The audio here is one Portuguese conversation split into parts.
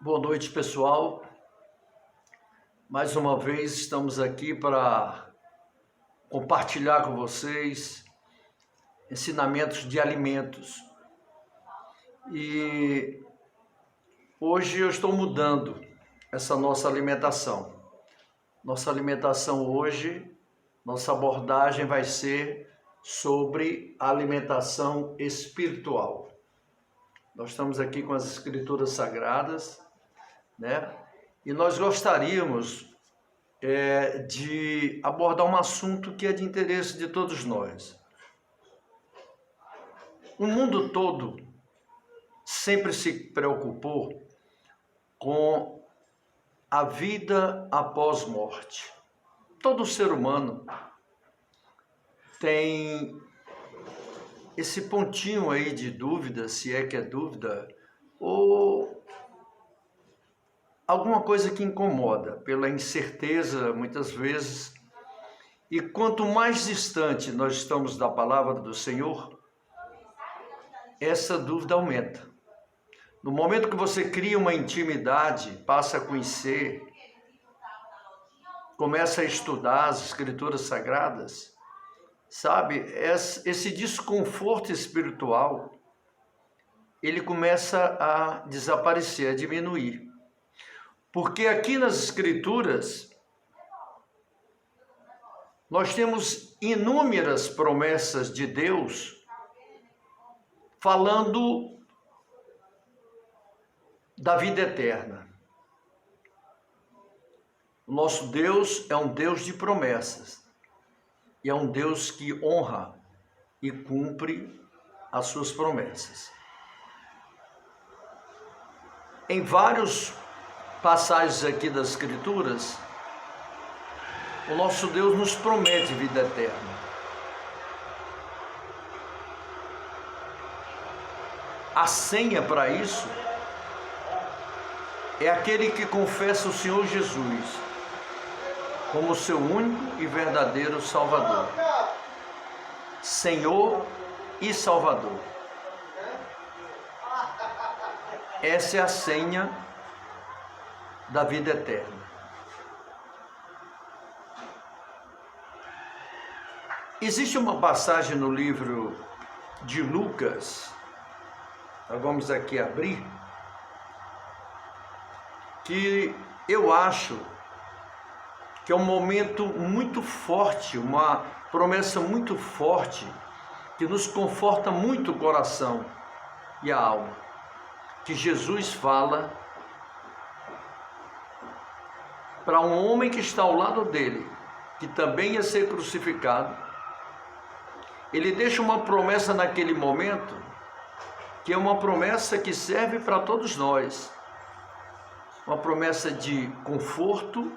Boa noite, pessoal. Mais uma vez estamos aqui para compartilhar com vocês ensinamentos de alimentos. E hoje eu estou mudando essa nossa alimentação. Nossa alimentação hoje, nossa abordagem vai ser sobre a alimentação espiritual. Nós estamos aqui com as Escrituras Sagradas, né? E nós gostaríamos de abordar um assunto que é de interesse de todos nós. O mundo todo sempre se preocupou com a vida após morte. Todo ser humano tem esse pontinho aí de dúvida, se é que é dúvida, ou alguma coisa que incomoda, pela incerteza, muitas vezes. E quanto mais distante nós estamos da palavra do Senhor, essa dúvida aumenta. No momento que você cria uma intimidade, passa a conhecer, começa a estudar as Escrituras Sagradas, sabe, esse desconforto espiritual, ele começa a desaparecer, a diminuir. Porque aqui nas Escrituras, nós temos inúmeras promessas de Deus falando da vida eterna. O nosso Deus é um Deus de promessas e é um Deus que honra e cumpre as suas promessas. Em vários passagens aqui das Escrituras, o nosso Deus nos promete vida eterna. A senha para isso é aquele que confessa o Senhor Jesus como seu único e verdadeiro Salvador. Senhor e Salvador. Essa é a senha da vida eterna. Existe uma passagem no livro de Lucas, nós vamos aqui abrir, que eu acho que é um momento muito forte, uma promessa muito forte, que nos conforta muito o coração e a alma, que Jesus fala para um homem que está ao lado dele, que também ia ser crucificado. Ele deixa uma promessa naquele momento, que é uma promessa que serve para todos nós, uma promessa de conforto,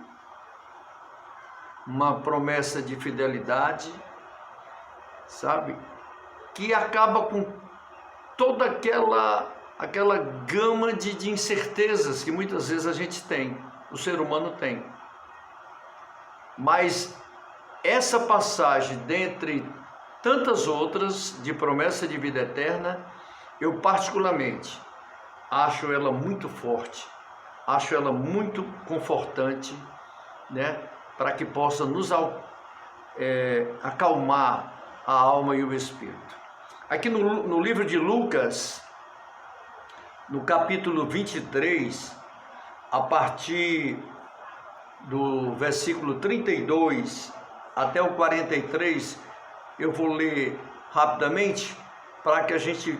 uma promessa de fidelidade, sabe? Que acaba com toda aquela gama de incertezas que muitas vezes a gente tem, o ser humano tem. Mas essa passagem, dentre tantas outras de promessa de vida eterna, eu particularmente acho ela muito forte, acho ela muito confortante, né? Para que possa nos acalmar a alma e o espírito. Aqui no livro de Lucas, no capítulo 23, a partir do versículo 32 até o 43, eu vou ler rapidamente para que a gente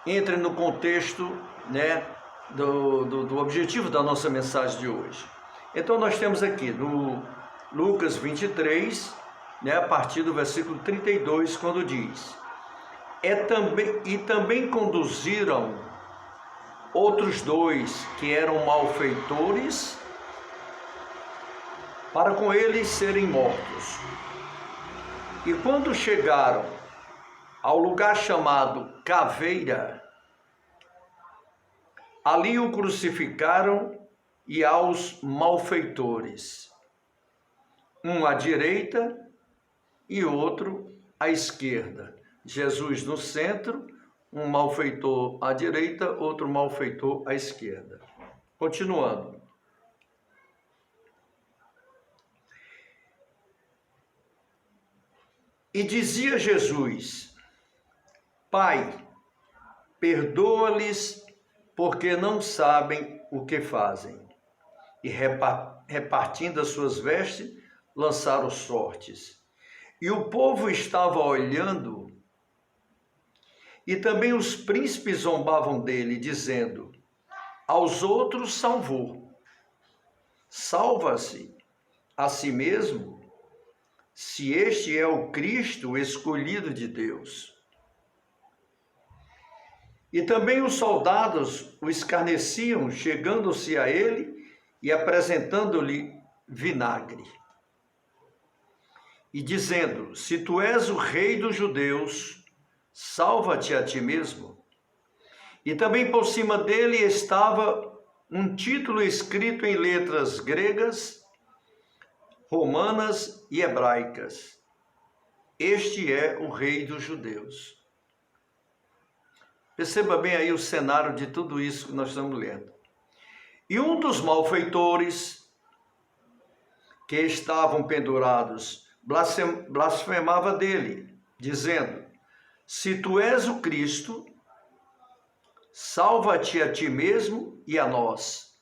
entre no contexto, né, do objetivo da nossa mensagem de hoje. Então nós temos aqui no Lucas 23, né, a partir do versículo 32, quando diz: também conduziram outros dois que eram malfeitores para com eles serem mortos. E quando chegaram ao lugar chamado Caveira, ali o crucificaram e aos malfeitores, um à direita e outro à esquerda. Jesus no centro, um malfeitor à direita, outro malfeitor à esquerda. Continuando. E dizia Jesus: Pai, perdoa-lhes, porque não sabem o que fazem. E repartindo as suas vestes, lançaram sortes. E o povo estava olhando, e também os príncipes zombavam dele, dizendo: aos outros salvou, salva-se a si mesmo, se este é o Cristo, o escolhido de Deus. E também os soldados o escarneciam, chegando-se a ele e apresentando-lhe vinagre. E dizendo: se tu és o rei dos judeus, salva-te a ti mesmo. E também por cima dele estava um título escrito em letras gregas, romanas e hebraicas: este é o rei dos judeus. Perceba bem aí o cenário de tudo isso que nós estamos lendo. E um dos malfeitores que estavam pendurados blasfemava dele, dizendo: se tu és o Cristo, salva-te a ti mesmo e a nós.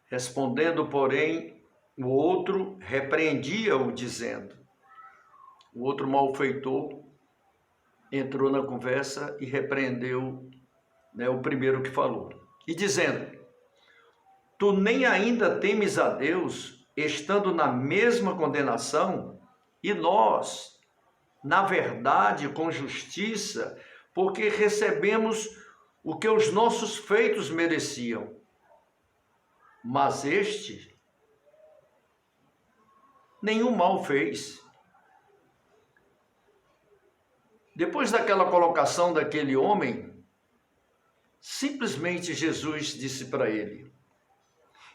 Respondendo, porém, o outro repreendia-o, dizendo, o outro malfeitor entrou na conversa e repreendeu, o primeiro que falou. E dizendo: tu nem ainda temes a Deus, estando na mesma condenação, e nós, na verdade, com justiça, porque recebemos o que os nossos feitos mereciam. Mas este nenhum mal fez. Depois daquela colocação daquele homem, simplesmente Jesus disse para ele.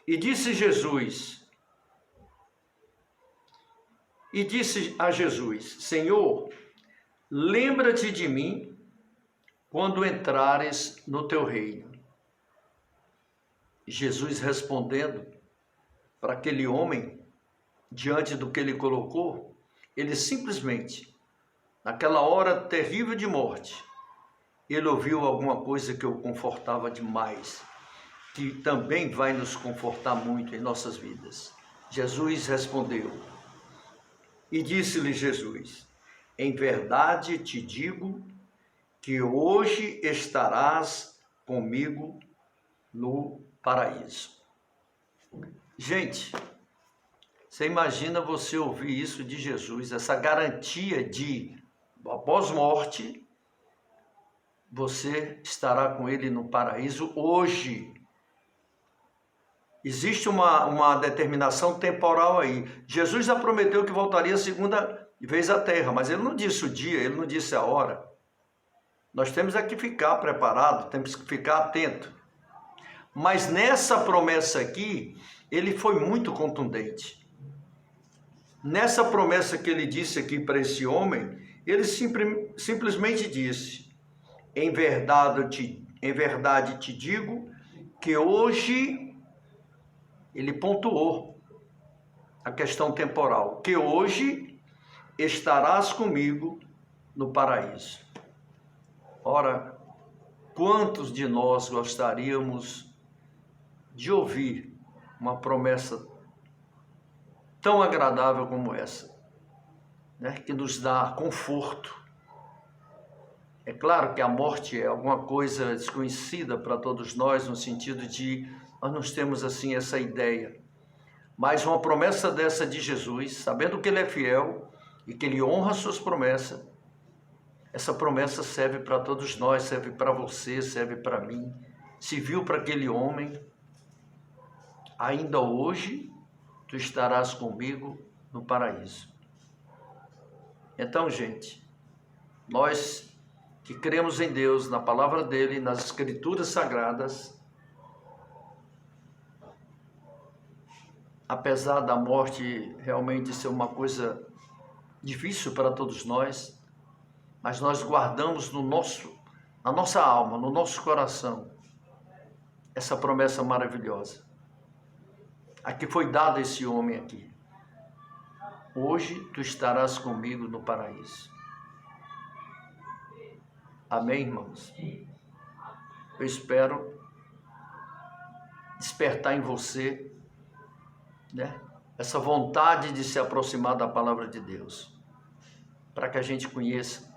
E disse a Jesus: Senhor, lembra-te de mim quando entrares no teu reino. Jesus respondendo para aquele homem, diante do que ele colocou, ele simplesmente, naquela hora terrível de morte, ele ouviu alguma coisa que o confortava demais, que também vai nos confortar muito em nossas vidas. Jesus respondeu, e disse-lhe Jesus: em verdade te digo que hoje estarás comigo no paraíso. Gente, você imagina você ouvir isso de Jesus, essa garantia de, após morte, você estará com ele no paraíso hoje. Existe uma determinação temporal aí. Jesus já prometeu que voltaria a segunda vez à terra, mas ele não disse o dia, ele não disse a hora. Nós temos que ficar preparado, temos que ficar atento. Mas nessa promessa aqui, ele foi muito contundente. Nessa promessa que ele disse aqui para esse homem, ele simplesmente disse: em verdade te digo que hoje, ele pontuou a questão temporal, que hoje estarás comigo no paraíso. Ora, quantos de nós gostaríamos de ouvir uma promessa tão agradável como essa, que nos dá conforto? É claro que a morte é alguma coisa desconhecida para todos nós, no sentido de nós não temos assim essa ideia. Mas uma promessa dessa de Jesus, sabendo que ele é fiel e que ele honra suas promessas, essa promessa serve para todos nós, serve para você, serve para mim. Se viu para aquele homem, ainda hoje tu estarás comigo no paraíso. Então, gente, nós que cremos em Deus, na palavra dele, nas escrituras sagradas, apesar da morte realmente ser uma coisa difícil para todos nós, mas nós guardamos na nossa alma, no nosso coração, essa promessa maravilhosa. Aqui foi dado a esse homem aqui. Hoje tu estarás comigo no paraíso. Amém, irmãos? Eu espero despertar em você, né, essa vontade de se aproximar da palavra de Deus, para que a gente conheça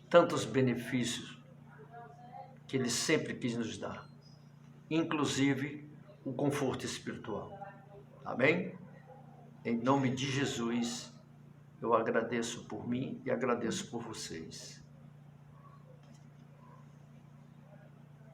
tantos benefícios que Ele sempre quis nos dar, inclusive o conforto espiritual. Amém? Em nome de Jesus, eu agradeço por mim e agradeço por vocês.